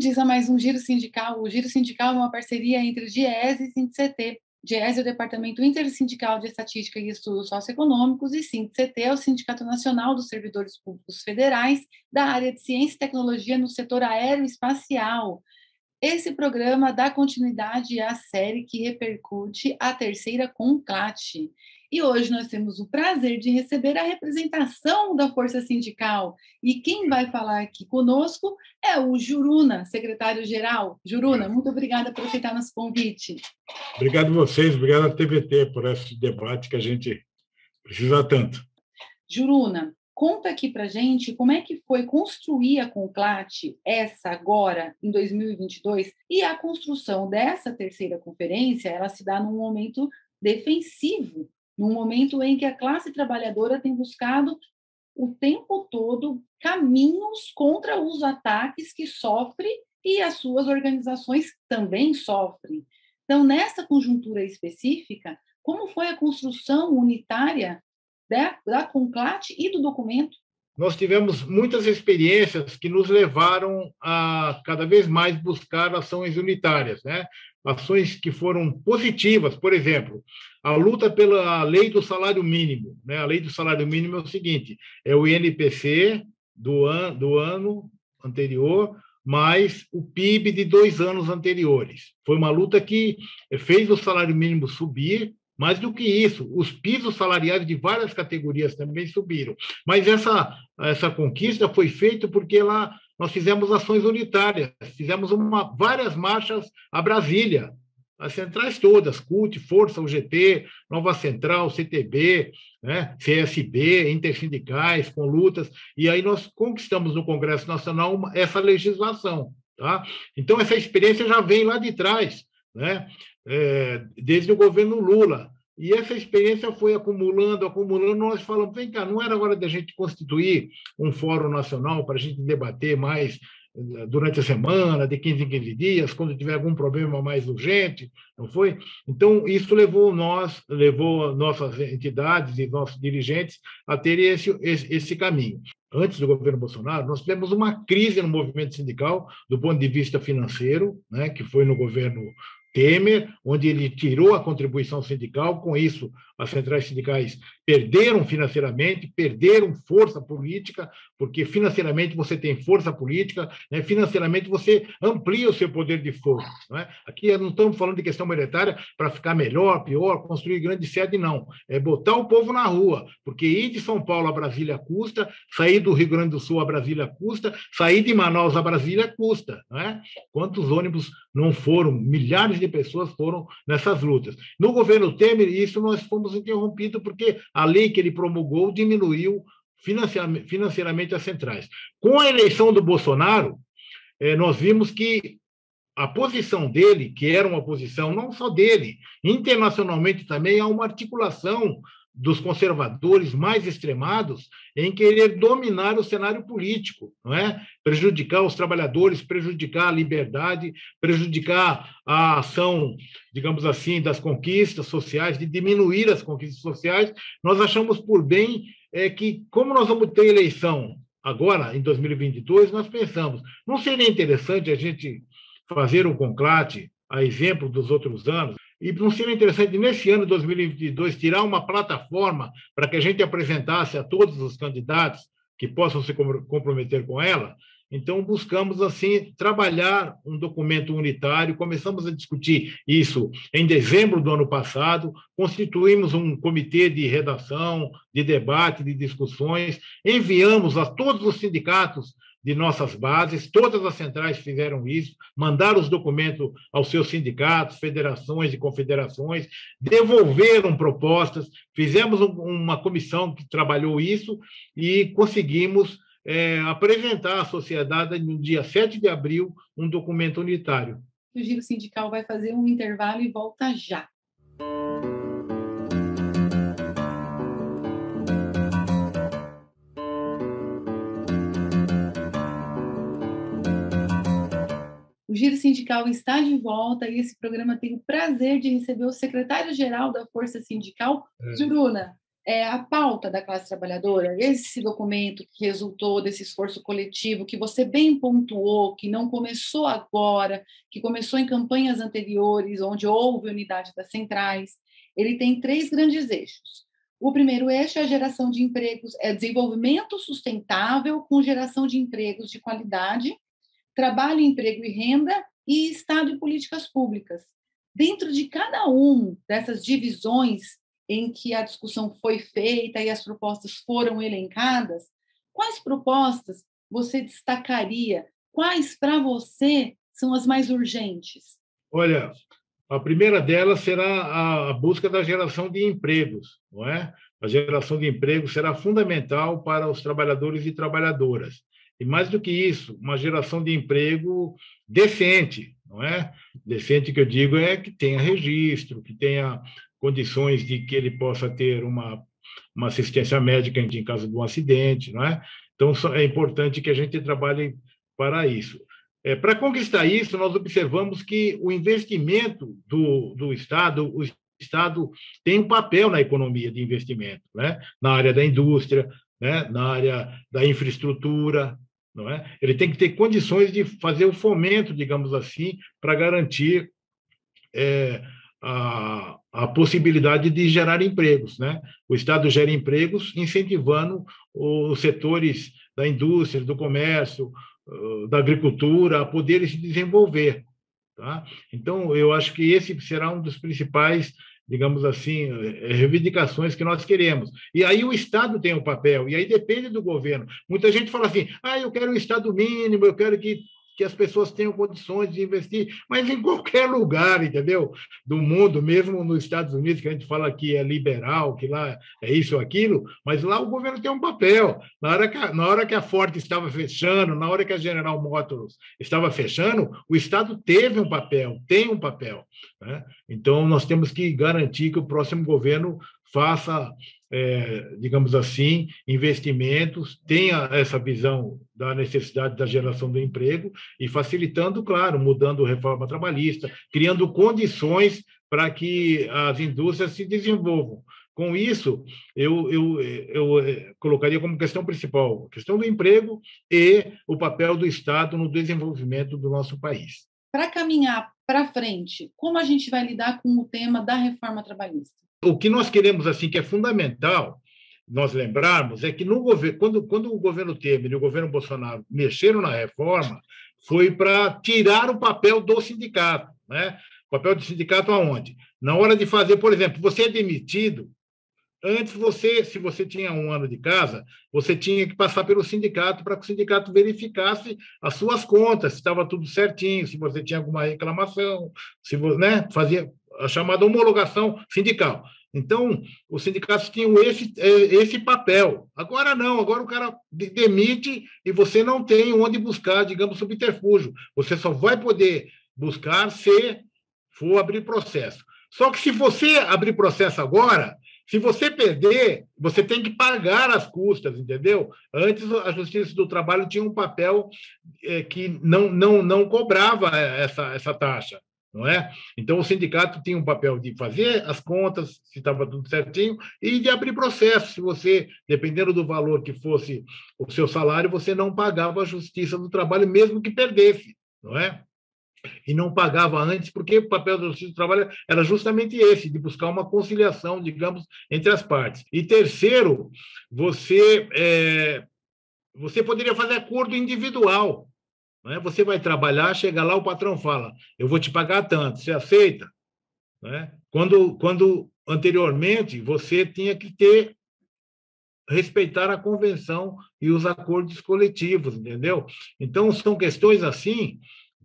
bem-vindos a mais um Giro Sindical. O Giro Sindical é uma parceria entre o DIEESE e SINDIC-CT. DIEESE é o Departamento Intersindical de Estatística e Estudos Socioeconômicos e SINDIC-CT é o Sindicato Nacional dos Servidores Públicos Federais da área de Ciência e Tecnologia no setor aeroespacial. Esse programa dá continuidade à série que repercute a terceira CONCLAT. E hoje nós temos o prazer de receber a representação da Força Sindical. E quem vai falar aqui conosco é o Juruna, secretário-geral. Juruna, muito obrigada por aceitar nosso convite. Obrigado a vocês, obrigado à TVT por esse debate que a gente precisa tanto. Juruna, conta aqui para a gente como é que foi construir a CONCLAT, essa agora, em 2022, e a construção dessa terceira conferência, ela se dá num momento defensivo, num momento em que a classe trabalhadora tem buscado o tempo todo caminhos contra os ataques que sofre e as suas organizações também sofrem. Então, nessa conjuntura específica, como foi a construção unitária da CONCLAT e do documento? Nós tivemos muitas experiências que nos levaram a cada vez mais buscar ações unitárias, né? Ações que foram positivas. Por exemplo, a luta pela lei do salário mínimo, né? A lei do salário mínimo é o seguinte: é o INPC do ano anterior mais o PIB de 2 anos anteriores. Foi uma luta que fez o salário mínimo subir. Mais do que isso, os pisos salariais de várias categorias também subiram. Mas essa conquista foi feita porque lá nós fizemos ações unitárias, fizemos várias marchas a Brasília, as centrais todas, CUT, Força, UGT, Nova Central, CTB, né, CSB, intersindicais, com lutas, e aí nós conquistamos no Congresso Nacional essa legislação. Tá? Então, essa experiência já vem lá de trás, né? Desde o governo Lula. E essa experiência foi acumulando, nós falamos, vem cá, não era hora de a gente constituir um fórum nacional para a gente debater mais durante a semana, de 15 em 15 dias, quando tiver algum problema mais urgente, não foi? Então, isso levou nossas entidades e nossos dirigentes a ter esse caminho. Antes do governo Bolsonaro, nós tivemos uma crise no movimento sindical, do ponto de vista financeiro, né, que foi no governo Temer, onde ele tirou a contribuição sindical. Com isso, as centrais sindicais perderam financeiramente, perderam força política, porque financeiramente você tem força política, né? Financeiramente você amplia o seu poder de fogo. Não é? Aqui não estamos falando de questão monetária para ficar melhor, pior, construir grande sede, não. É botar o povo na rua, porque ir de São Paulo a Brasília custa, sair do Rio Grande do Sul a Brasília custa, sair de Manaus a Brasília custa. Não é? Quantos ônibus não foram, milhares de pessoas foram nessas lutas. No governo Temer, isso nós fomos interrompidos, porque a lei que ele promulgou diminuiu financeiramente as centrais. Com a eleição do Bolsonaro, nós vimos que a posição dele, que era uma posição não só dele, internacionalmente também há uma articulação dos conservadores mais extremados em querer dominar o cenário político, não é? Prejudicar os trabalhadores, prejudicar a liberdade, prejudicar a ação, digamos assim, das conquistas sociais, de diminuir as conquistas sociais. Nós achamos por bem que, como nós vamos ter eleição agora, em 2022, nós pensamos, não seria interessante a gente fazer um conclate, a exemplo dos outros anos, e não seria interessante, nesse ano de 2022, tirar uma plataforma para que a gente apresentasse a todos os candidatos que possam se comprometer com ela? Então, buscamos, assim, trabalhar um documento unitário, começamos a discutir isso em dezembro do ano passado, constituímos um comitê de redação, de debate, de discussões, enviamos a todos os sindicatos de nossas bases, todas as centrais fizeram isso, mandaram os documentos aos seus sindicatos, federações e confederações, devolveram propostas, fizemos uma comissão que trabalhou isso e conseguimos apresentar à sociedade, no dia 7 de abril, um documento unitário. O Giro Sindical vai fazer um intervalo e volta já. O Giro Sindical está de volta e esse programa tem o prazer de receber o secretário-geral da Força Sindical, Juruna. a pauta da classe trabalhadora, esse documento que resultou desse esforço coletivo, que você bem pontuou, que não começou agora, que começou em campanhas anteriores, onde houve unidade das centrais, ele tem 3 grandes eixos. O primeiro eixo é a geração de empregos, é desenvolvimento sustentável com geração de empregos de qualidade, trabalho, emprego e renda, e Estado e políticas públicas. Dentro de cada um dessas divisões em que a discussão foi feita e as propostas foram elencadas, quais propostas você destacaria? Quais, para você, são as mais urgentes? Olha, a primeira delas será a busca da geração de empregos, não é? A geração de empregos será fundamental para os trabalhadores e trabalhadoras. E mais do que isso, uma geração de emprego decente, não é? Decente que eu digo é que tenha registro, que tenha condições de que ele possa ter uma assistência médica em caso de um acidente, não é? Então, é importante que a gente trabalhe para isso. Para conquistar isso, nós observamos que o investimento do Estado, o Estado tem um papel na economia de investimento, né? Na área da indústria, né? Na área da infraestrutura, não é? Ele tem que ter condições de fazer o fomento, digamos assim, para garantir a possibilidade de gerar empregos, né? O Estado gera empregos incentivando os setores da indústria, do comércio, da agricultura a poderem se desenvolver, tá? Então, eu acho que esse será um dos principais, digamos assim, reivindicações que nós queremos. E aí o Estado tem um papel, e aí depende do governo. Muita gente fala assim, eu quero um Estado mínimo, eu quero que as pessoas tenham condições de investir, mas em qualquer lugar, entendeu? Do mundo, mesmo nos Estados Unidos, que a gente fala que é liberal, que lá é isso ou aquilo, mas lá o governo tem um papel. Na hora que a Ford estava fechando, na hora que a General Motors estava fechando, o Estado teve um papel, tem um papel, né? Então, nós temos que garantir que o próximo governo faça, digamos assim, investimentos, tenha essa visão da necessidade da geração do emprego e facilitando, claro, mudando a reforma trabalhista, criando condições para que as indústrias se desenvolvam. Com isso, eu colocaria como questão principal a questão do emprego e o papel do Estado no desenvolvimento do nosso país. Para caminhar para frente, como a gente vai lidar com o tema da reforma trabalhista? O que nós queremos, assim, que é fundamental nós lembrarmos, é que no governo, quando o governo Temer e o governo Bolsonaro mexeram na reforma, foi para tirar o papel do sindicato, né? O papel do sindicato aonde? Na hora de fazer, por exemplo, você é demitido, antes se você tinha 1 ano de casa, você tinha que passar pelo sindicato para que o sindicato verificasse as suas contas, se estava tudo certinho, se você tinha alguma reclamação, se você, né, fazia a chamada homologação sindical. Então, os sindicatos tinham esse papel. Agora não, agora o cara demite e você não tem onde buscar, digamos, subterfúgio. Você só vai poder buscar se for abrir processo. Só que se você abrir processo agora, se você perder, você tem que pagar as custas, entendeu? Antes, a Justiça do Trabalho tinha um papel que não cobrava essa taxa, não é? Então, o sindicato tinha um papel de fazer as contas, se estava tudo certinho, e de abrir processo. Se você, dependendo do valor que fosse o seu salário, você não pagava a Justiça do Trabalho, mesmo que perdesse, não é? E não pagava antes, porque o papel da Justiça do Trabalho era justamente esse, de buscar uma conciliação, digamos, entre as partes. E terceiro, você poderia fazer acordo individual, né? Você vai trabalhar, chega lá, o patrão fala, eu vou te pagar tanto, você aceita? Né? Quando anteriormente você tinha que respeitar a convenção e os acordos coletivos, entendeu? Então, são questões assim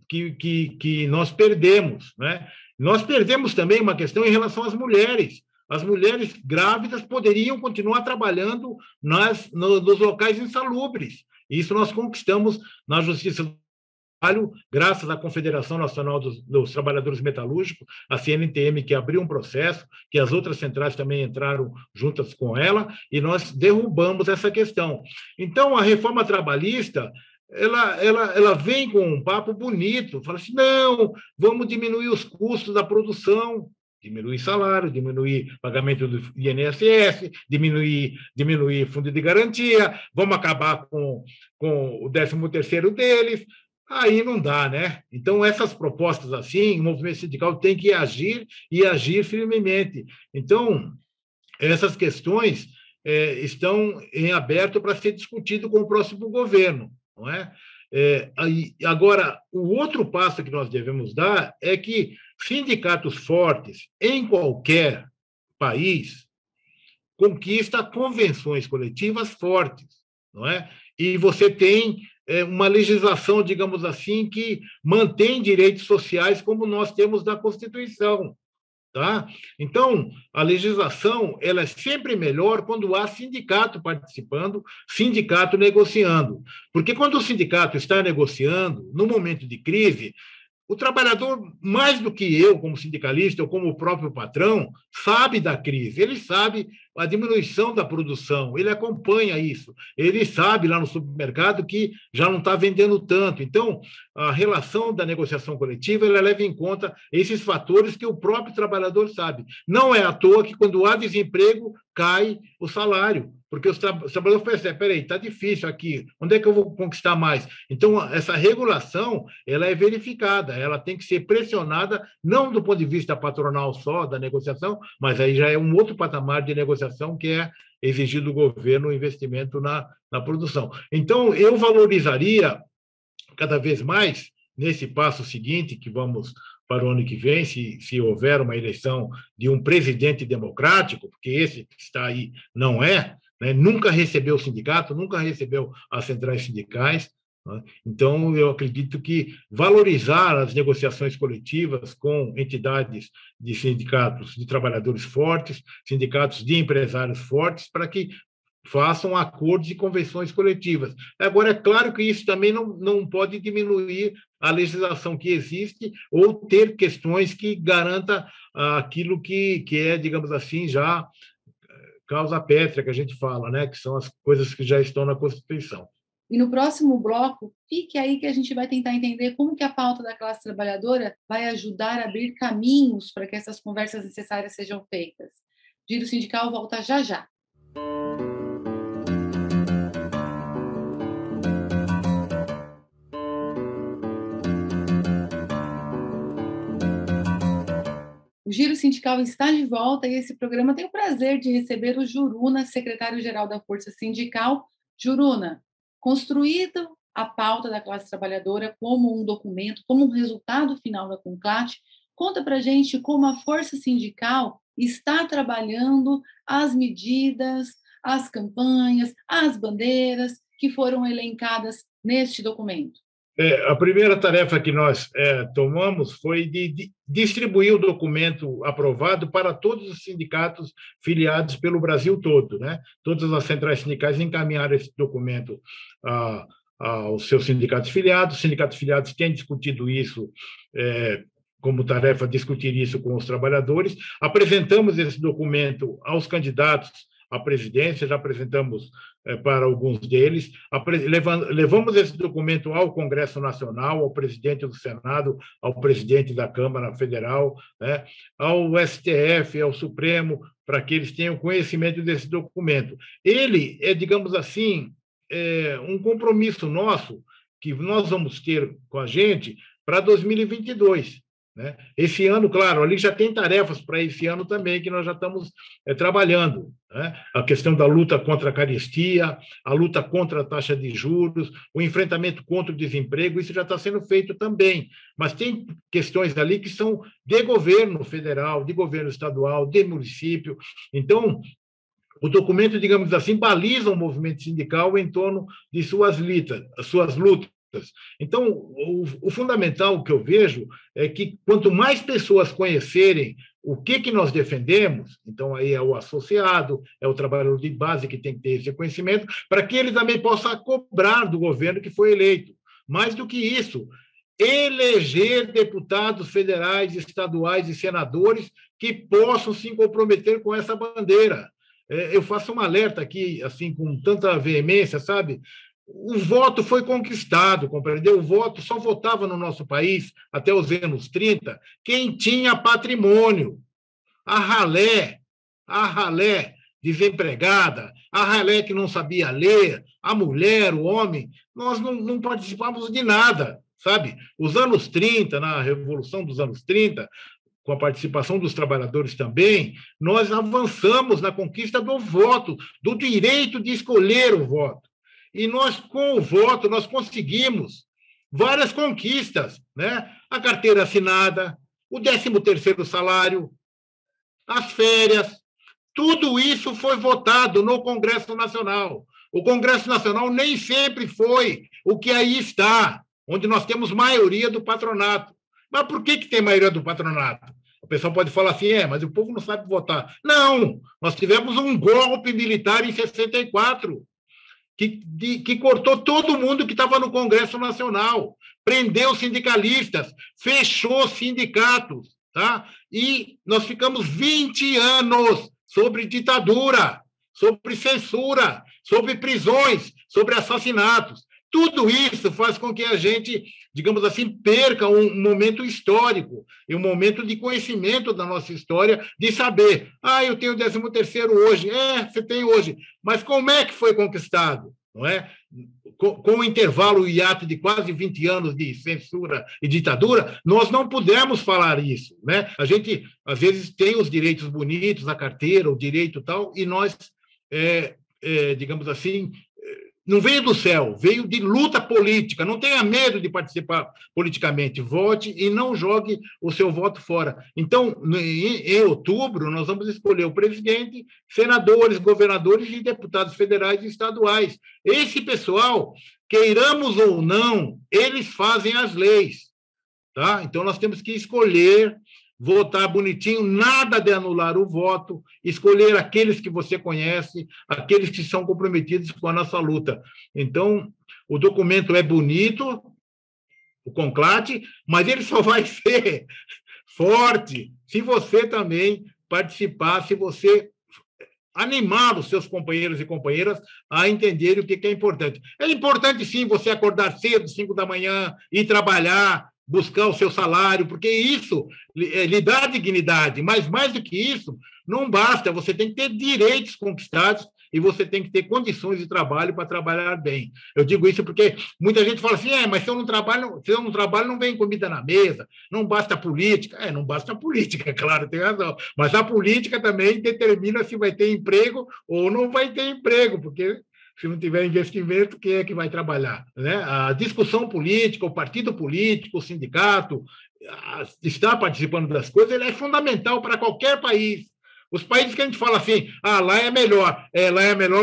que nós perdemos, né? Nós perdemos também uma questão em relação às mulheres. As mulheres grávidas poderiam continuar trabalhando nos locais insalubres. Isso nós conquistamos na Justiça do Trabalho, graças à Confederação Nacional dos Trabalhadores Metalúrgicos, a CNTM, que abriu um processo, que as outras centrais também entraram juntas com ela, e nós derrubamos essa questão. Então, a reforma trabalhista ela vem com um papo bonito, fala assim, não, vamos diminuir os custos da produção, Diminuir salário, diminuir pagamento do INSS, diminuir fundo de garantia, vamos acabar com o 13º deles, aí não dá, né? Então, essas propostas assim, o movimento sindical tem que agir e agir firmemente. Então, essas questões estão em aberto para ser discutido com o próximo governo, não é? Agora, o outro passo que nós devemos dar é que sindicatos fortes em qualquer país conquista convenções coletivas fortes, não é? E você tem uma legislação, digamos assim, que mantém direitos sociais como nós temos na Constituição. Tá? Então, a legislação ela é sempre melhor quando há sindicato participando, sindicato negociando. Porque quando o sindicato está negociando, no momento de crise, o trabalhador, mais do que eu, como sindicalista, ou como o próprio patrão, sabe da crise, ele sabe a diminuição da produção, ele acompanha isso, ele sabe lá no supermercado que já não está vendendo tanto. Então, a relação da negociação coletiva ela leva em conta esses fatores que o próprio trabalhador sabe. Não é à toa que, quando há desemprego, cai o salário, porque os trabalhadores percebem, peraí, está difícil aqui, onde é que eu vou conquistar mais? Então, essa regulação ela é verificada, ela tem que ser pressionada, não do ponto de vista patronal só, da negociação, mas aí já é um outro patamar de negociação que é exigir do governo o investimento na produção. Então, eu valorizaria cada vez mais, nesse passo seguinte, que vamos para o ano que vem, se houver uma eleição de um presidente democrático, porque esse que está aí não é, né, nunca recebeu o sindicato, nunca recebeu as centrais sindicais. Né? Então, eu acredito que valorizar as negociações coletivas com entidades de sindicatos de trabalhadores fortes, sindicatos de empresários fortes, para que façam acordos e convenções coletivas. Agora, é claro que isso também não pode diminuir a legislação que existe ou ter questões que garanta aquilo que é, digamos assim, já causa pétrea, que a gente fala, né? Que são as coisas que já estão na Constituição. E no próximo bloco, fique aí que a gente vai tentar entender como que a pauta da classe trabalhadora vai ajudar a abrir caminhos para que essas conversas necessárias sejam feitas. Giro Sindical volta já já. O Giro Sindical está de volta e esse programa tem o prazer de receber o Juruna, secretário-geral da Força Sindical. Juruna, construído a pauta da classe trabalhadora como um documento, como um resultado final da CONCLAT, conta para a gente como a Força Sindical está trabalhando as medidas, as campanhas, as bandeiras que foram elencadas neste documento. A primeira tarefa que nós tomamos foi de distribuir o documento aprovado para todos os sindicatos filiados pelo Brasil todo, né? Todas as centrais sindicais encaminharam esse documento aos seus sindicatos filiados. Os sindicatos filiados têm discutido isso como tarefa, discutir isso com os trabalhadores. Apresentamos esse documento aos candidatos à presidência, já apresentamos para alguns deles, levamos esse documento ao Congresso Nacional, ao presidente do Senado, ao presidente da Câmara Federal, né, ao STF, ao Supremo, para que eles tenham conhecimento desse documento. Ele é, digamos assim, um compromisso nosso que nós vamos ter com a gente para 2022. Né? Esse ano, claro, ali já tem tarefas para esse ano também, que nós já estamos trabalhando. Né? A questão da luta contra a carestia, a luta contra a taxa de juros, o enfrentamento contra o desemprego, isso já está sendo feito também. Mas tem questões ali que são de governo federal, de governo estadual, de município. Então, o documento, digamos assim, baliza o movimento sindical em torno de suas lutas. Então, o fundamental que eu vejo é que quanto mais pessoas conhecerem o que nós defendemos, então aí é o associado, é o trabalhador de base que tem que ter esse conhecimento, para que ele também possa cobrar do governo que foi eleito. Mais do que isso, eleger deputados federais, estaduais e senadores que possam se comprometer com essa bandeira. Eu faço um alerta aqui, assim, com tanta veemência, sabe? O voto foi conquistado, compreendeu? O voto só votava no nosso país, até os anos 30, quem tinha patrimônio. a ralé desempregada, a ralé que não sabia ler, a mulher, o homem, nós não participávamos de nada, sabe? Os anos 30, na Revolução dos anos 30, com a participação dos trabalhadores também, nós avançamos na conquista do voto, do direito de escolher o voto. E nós, com o voto, nós conseguimos várias conquistas, né? A carteira assinada, o 13º salário, as férias, tudo isso foi votado no Congresso Nacional. O Congresso Nacional nem sempre foi o que aí está, onde nós temos maioria do patronato. Mas por que tem maioria do patronato? O pessoal pode falar assim, mas o povo não sabe votar. Não, nós tivemos um golpe militar em 64, que cortou todo mundo que estava no Congresso Nacional, prendeu sindicalistas, fechou sindicatos, tá? E nós ficamos 20 anos sobre ditadura, sobre censura, sobre prisões, sobre assassinatos. Tudo isso faz com que a gente, digamos assim, perca um momento histórico e um momento de conhecimento da nossa história, de saber, eu tenho o 13º hoje. Você tem hoje, mas como é que foi conquistado? Não é? Com o intervalo, o hiato de quase 20 anos de censura e ditadura, nós não pudemos falar isso. Né? A gente, às vezes, tem os direitos bonitos, a carteira, o direito tal, e nós, digamos assim, não veio do céu, veio de luta política. Não tenha medo de participar politicamente. Vote e não jogue o seu voto fora. Então, em outubro, nós vamos escolher o presidente, senadores, governadores e deputados federais e estaduais. Esse pessoal, queiramos ou não, eles fazem as leis. Tá? Então, nós temos que escolher, votar bonitinho, nada de anular o voto, escolher aqueles que você conhece, aqueles que são comprometidos com a nossa luta. Então, o documento é bonito, o conclate, mas ele só vai ser forte se você também participar, se você animar os seus companheiros e companheiras a entenderem o que é importante. É importante, sim, você acordar cedo, 5 da manhã, ir trabalhar, buscar o seu salário, porque isso lhe dá dignidade, mas mais do que isso, não basta, você tem que ter direitos conquistados e você tem que ter condições de trabalho para trabalhar bem. Eu digo isso porque muita gente fala assim, mas se eu não trabalho, não vem comida na mesa, não basta a política. Não basta a política, claro, tem razão, mas a política também determina se vai ter emprego ou não vai ter emprego, porque se não tiver investimento, quem é que vai trabalhar? Né? A discussão política, o partido político, o sindicato, estar participando das coisas, ele é fundamental para qualquer país. Os países que a gente fala assim, lá é melhor,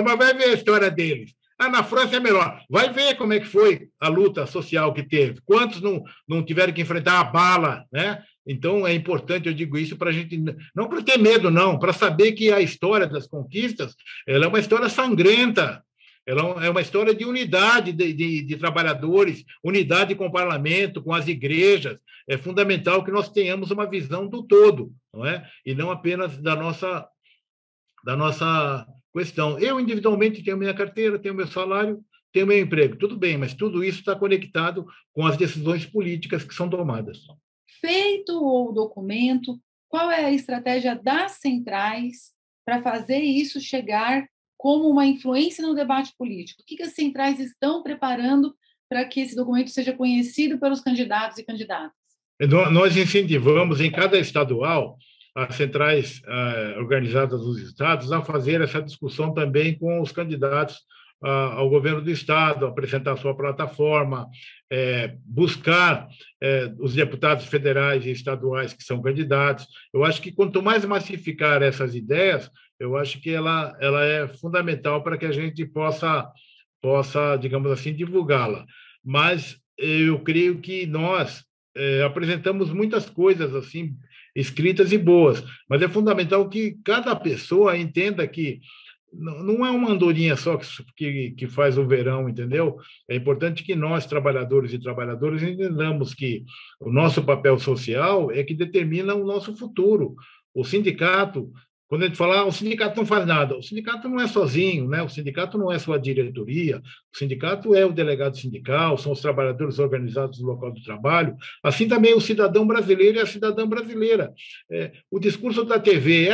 mas vai ver a história deles. Na França é melhor. Vai ver como é que foi a luta social que teve. Quantos não tiveram que enfrentar a bala, né? Então, é importante, eu digo isso, para a gente, não para ter medo, não, para saber que a história das conquistas ela é uma história sangrenta. Ela é uma história de unidade de trabalhadores, unidade com o parlamento, com as igrejas. É fundamental que nós tenhamos uma visão do todo, não é? E não apenas da nossa questão. Eu, individualmente, tenho minha carteira, tenho meu salário, tenho meu emprego. Tudo bem, mas tudo isso está conectado com as decisões políticas que são tomadas. Feito o documento, qual é a estratégia das centrais para fazer isso chegar como uma influência no debate político? O que as centrais estão preparando para que esse documento seja conhecido pelos candidatos e candidatas? Nós incentivamos em cada estadual as centrais organizadas dos estados a fazer essa discussão também com os candidatos ao governo do estado, apresentar sua plataforma, buscar os deputados federais e estaduais que são candidatos. Eu acho que quanto mais massificar essas ideias, eu acho que ela é fundamental para que a gente possa, digamos assim, divulgá-la. Mas eu creio que nós apresentamos muitas coisas assim escritas e boas, mas é fundamental que cada pessoa entenda que não é uma andorinha só que faz o verão, entendeu? É importante que nós, trabalhadores e trabalhadoras, entendamos que o nosso papel social é que determina o nosso futuro. O sindicato, Quando a gente fala, o sindicato não faz nada, o sindicato não é sozinho, né? O sindicato não é só a diretoria, o sindicato é o delegado sindical, são os trabalhadores organizados no local do trabalho, assim também o cidadão brasileiro e a cidadã brasileira. O discurso da TV,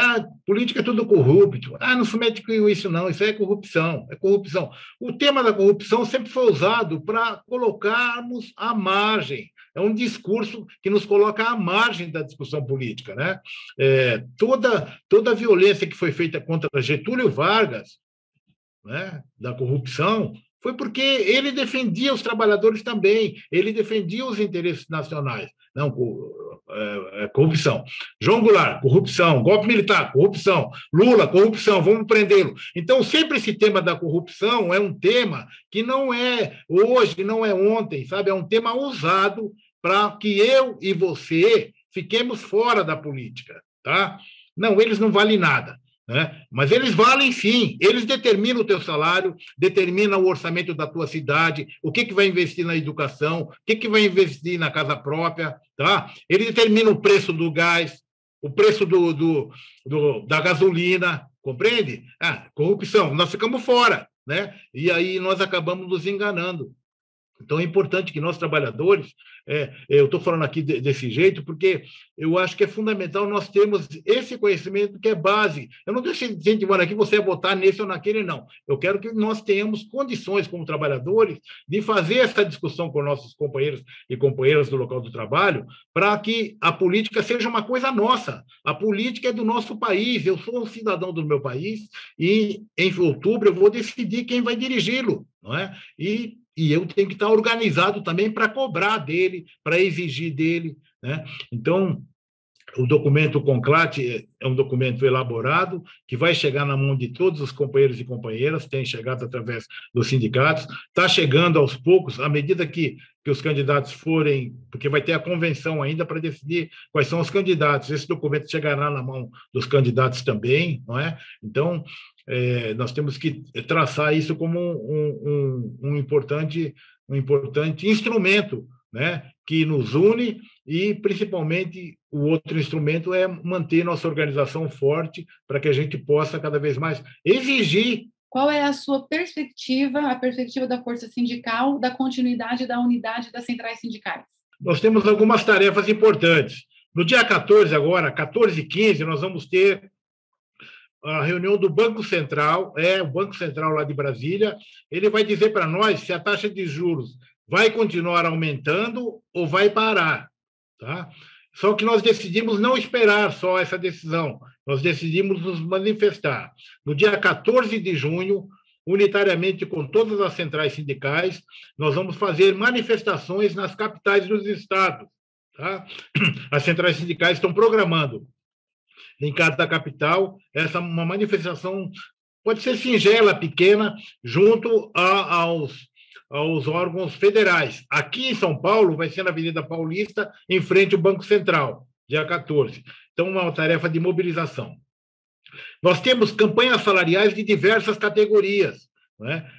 política é tudo corrupto, não se mete com isso não, isso aí é corrupção, é corrupção. O tema da corrupção sempre foi usado para colocarmos à margem, é um discurso que nos coloca à margem da discussão política, né? Toda a violência que foi feita contra Getúlio Vargas, né, da corrupção, foi porque ele defendia os trabalhadores também, ele defendia os interesses nacionais. Não, corrupção. João Goulart, corrupção. Golpe militar, corrupção. Lula, corrupção, vamos prendê-lo. Então, sempre esse tema da corrupção é um tema que não é hoje, não é ontem, sabe? É um tema usado para que eu e você fiquemos fora da política, tá? Não, eles não valem nada, né? Mas eles valem sim, eles determinam o teu salário, determinam o orçamento da tua cidade, o que vai investir na educação, o que vai investir na casa própria, tá? Eles determinam o preço do gás, o preço da gasolina, compreende? Corrupção, nós ficamos fora, né? E aí nós acabamos nos enganando. Então, é importante que nós, trabalhadores, eu estou falando aqui desse jeito, porque eu acho que é fundamental nós termos esse conhecimento que é base. Eu não estou incentivando aqui você a votar nesse ou naquele, não. Eu quero que nós tenhamos condições, como trabalhadores, de fazer essa discussão com nossos companheiros e companheiras do local do trabalho, para que a política seja uma coisa nossa. A política é do nosso país. Eu sou um cidadão do meu país e, em outubro, eu vou decidir quem vai dirigi-lo, não é? E eu tenho que estar organizado também para cobrar dele, para exigir dele, né? Então, o documento Conclate é um documento elaborado que vai chegar na mão de todos os companheiros e companheiras, tem chegado através dos sindicatos, está chegando aos poucos, à medida que os candidatos forem, porque vai ter a convenção ainda para decidir quais são os candidatos. Esse documento chegará na mão dos candidatos também, não é? Então, nós temos que traçar isso como um importante instrumento, né, que nos une, e, principalmente, o outro instrumento é manter nossa organização forte para que a gente possa, cada vez mais, exigir. Qual é a sua perspectiva, a perspectiva da força sindical, da continuidade da unidade das centrais sindicais? Nós temos algumas tarefas importantes. No dia 14, agora, 14h15, nós vamos ter a reunião do Banco Central, o Banco Central lá de Brasília. Ele vai dizer para nós se a taxa de juros vai continuar aumentando ou vai parar, tá? Só que nós decidimos não esperar só essa decisão, nós decidimos nos manifestar. No dia 14 de junho, unitariamente com todas as centrais sindicais, nós vamos fazer manifestações nas capitais dos estados, tá? As centrais sindicais estão programando em cada capital uma manifestação, pode ser singela, pequena, junto aos órgãos federais. Aqui em São Paulo, vai ser na Avenida Paulista, em frente ao Banco Central, dia 14. Então, uma tarefa de mobilização. Nós temos campanhas salariais de diversas categorias, né?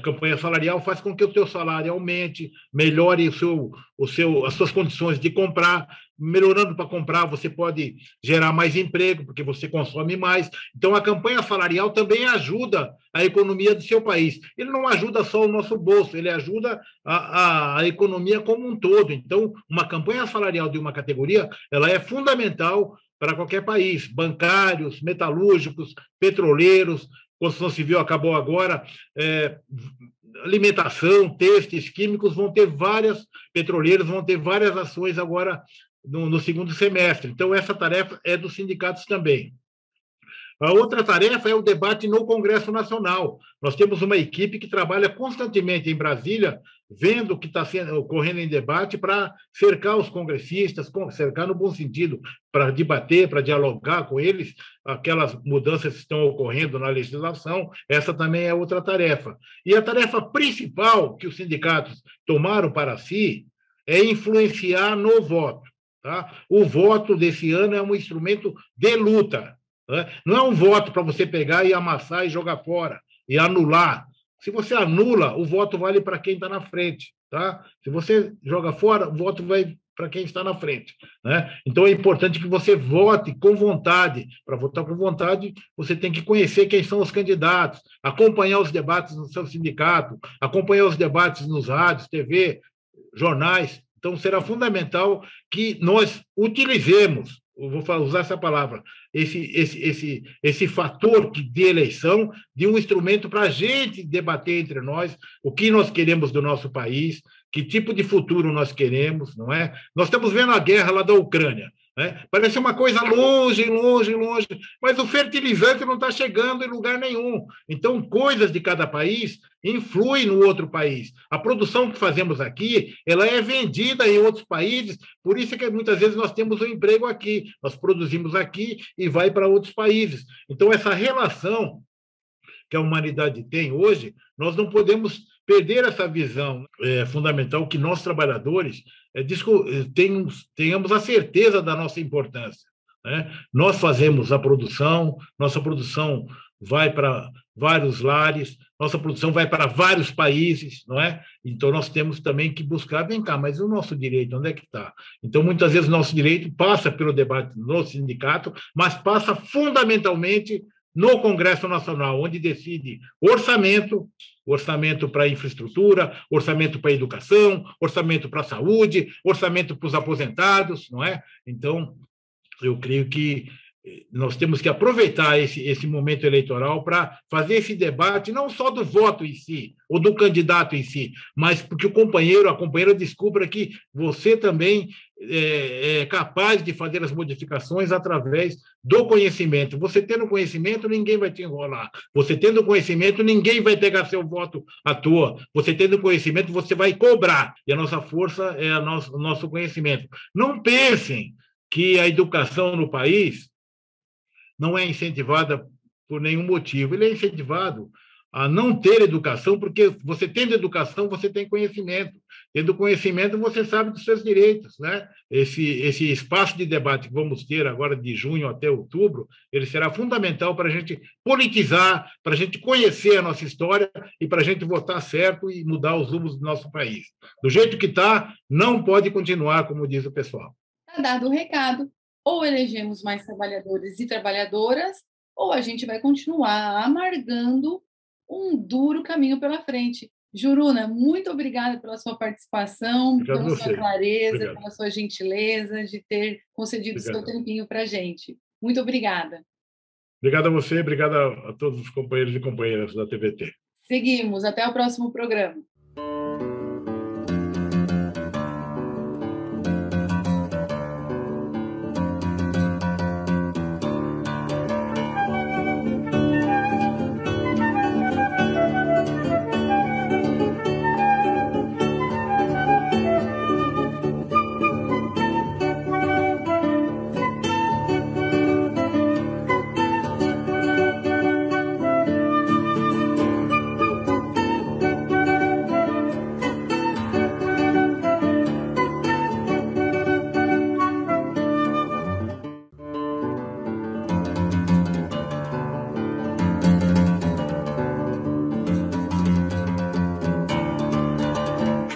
Campanha salarial faz com que o teu salário aumente, melhore as suas condições de comprar. Melhorando para comprar, você pode gerar mais emprego, porque você consome mais. Então, a campanha salarial também ajuda a economia do seu país. Ele não ajuda só o nosso bolso, ele ajuda a economia como um todo. Então, uma campanha salarial de uma categoria, ela é fundamental para qualquer país. Bancários, metalúrgicos, petroleiros, construção civil acabou agora, alimentação, têxteis, químicos, petroleiros vão ter várias ações agora no segundo semestre. Então, essa tarefa é dos sindicatos também. A outra tarefa é o debate no Congresso Nacional. Nós temos uma equipe que trabalha constantemente em Brasília, vendo o que está ocorrendo em debate, para cercar os congressistas, cercar no bom sentido, para debater, para dialogar com eles, aquelas mudanças que estão ocorrendo na legislação. Essa também é outra tarefa. E a tarefa principal que os sindicatos tomaram para si é influenciar no voto. Tá? O voto desse ano é um instrumento de luta. Né? Não é um voto para você pegar e amassar e jogar fora, e anular. Se você anula, o voto vale para quem está na frente. Tá? Se você joga fora, o voto vai para quem está na frente, né? Então, é importante que você vote com vontade. Para votar com vontade, você tem que conhecer quem são os candidatos, acompanhar os debates no seu sindicato, acompanhar os debates nos rádios, TV, jornais. Então, será fundamental que nós utilizemos, eu vou usar essa palavra, esse fator de eleição de um instrumento para a gente debater entre nós o que nós queremos do nosso país, que tipo de futuro nós queremos, não é? Nós estamos vendo a guerra lá da Ucrânia, né? Parece uma coisa longe, longe, longe, mas o fertilizante não está chegando em lugar nenhum. Então, coisas de cada país influem no outro país. A produção que fazemos aqui, ela é vendida em outros países, por isso é que muitas vezes nós temos um emprego aqui, nós produzimos aqui e vai para outros países. Então, essa relação que a humanidade tem hoje, nós não podemos perder essa visão fundamental que nós, trabalhadores, tenhamos a certeza da nossa importância, né? Nós fazemos a produção, nossa produção vai para vários lares, nossa produção vai para vários países, não é? Então, nós temos também que buscar, vem cá, mas o nosso direito, onde é que está? Então, muitas vezes, o nosso direito passa pelo debate no sindicato, mas passa fundamentalmente no Congresso Nacional, onde decide orçamento para infraestrutura, orçamento para educação, orçamento para a saúde, orçamento para os aposentados, não é? Então, eu creio que nós temos que aproveitar esse momento eleitoral para fazer esse debate, não só do voto em si, ou do candidato em si, mas porque a companheira descubra que você também é capaz de fazer as modificações através do conhecimento. Você tendo conhecimento, ninguém vai te enrolar. Você tendo conhecimento, ninguém vai pegar seu voto à toa. Você tendo conhecimento, você vai cobrar. E a nossa força é o nosso conhecimento. Não pensem que a educação no país não é incentivada por nenhum motivo. Ele é incentivado a não ter educação, porque você tendo educação, você tem conhecimento. Tendo conhecimento, você sabe dos seus direitos, né? Esse espaço de debate que vamos ter agora de junho até outubro, ele será fundamental para a gente politizar, para a gente conhecer a nossa história e para a gente votar certo e mudar os rumos do nosso país. Do jeito que está, não pode continuar, como diz o pessoal. Está dado o recado. Ou elegemos mais trabalhadores e trabalhadoras, ou a gente vai continuar amargando um duro caminho pela frente. Juruna, muito obrigada pela sua participação, pela sua clareza, pela sua gentileza de ter concedido o seu tempinho para a gente. Muito obrigada. Obrigado a você, obrigado a todos os companheiros e companheiras da TVT. Seguimos, até o próximo programa.